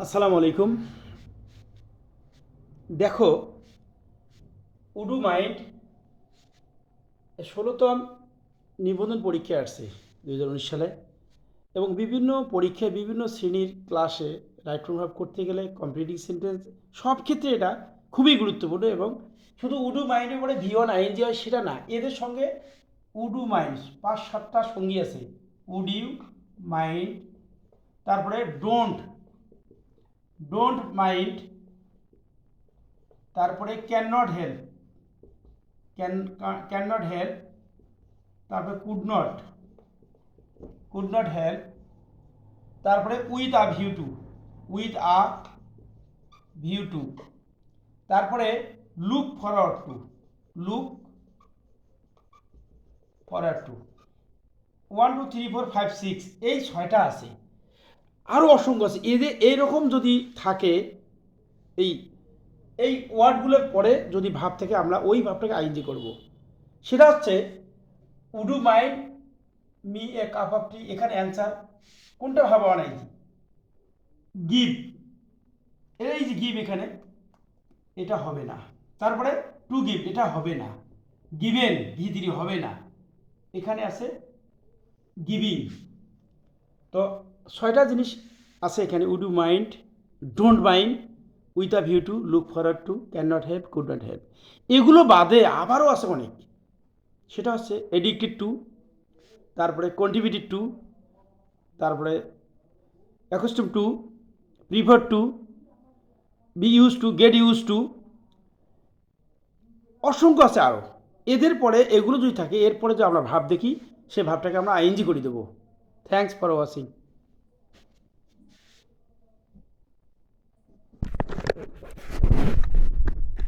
আসসালামু আলাইকুম। দেখো, উডু মাইন্ড 16তম নিবন্ধন পরীক্ষায় আসছে 2019 সালে, এবং বিভিন্ন পরীক্ষায় বিভিন্ন শ্রেণীর ক্লাসে রাইট প্রভাব করতে গেলে কমপ্লিটিং সেন্টেন্স সব ক্ষেত্রে এটা খুবই গুরুত্বপূর্ণ। এবং শুধু উডু মাইন্ডের পরে V1 ING হয় সেটা না, এদের সঙ্গে উডু মাইন্ড 5-7টা সঙ্গী আছে। উড ইউ মাইন্ড, তারপরে ডোন্ট ডোন্ট মাইন্ড, তারপরে can not help, can not help, তারপরে কুড নট হেল্প, তারপরে with a view to, with a view to, তারপরে look forward to, look forward to, 1 2 3 4 5 6, এই 6টা আছে। আরও অসংখ্য আছে। এদের এইরকম যদি থাকে, এই এই ওয়ার্ডগুলোর পরে যদি ভাব থেকে আমরা ওই ভাবটাকে আইনজি করব, সেটা হচ্ছে would you mind me a cup of tea. এখানে অ্যান্সার কোনটা ভাবা বানাইছি? গিভ। এই যে গিভ, এখানে এটা হবে না। তারপরে টু গিভ, এটা হবে না। গিভেন ভিতরি হবে না, এখানে আছে গিভিং। তো 6টা জিনিস আছে এখানে। Would you mind, don't mind, with a view to, look forward to, can not help, could not help. এগুলো বাদে আবারও আছে অনেক। সেটা হচ্ছে এডিক্টেড টু, তারপরে কন্ট্রিবিউটেড টু, তারপরে accustomed to, prefer to, be used to, get used to, অসংখ্য আছে আরও। এদের পরে এগুলো যদি থাকে, এরপরে যে আমরা ভাব দেখি, সে ভাবটাকে আমরা আইএনজি করে দেবো। Thanks for watching.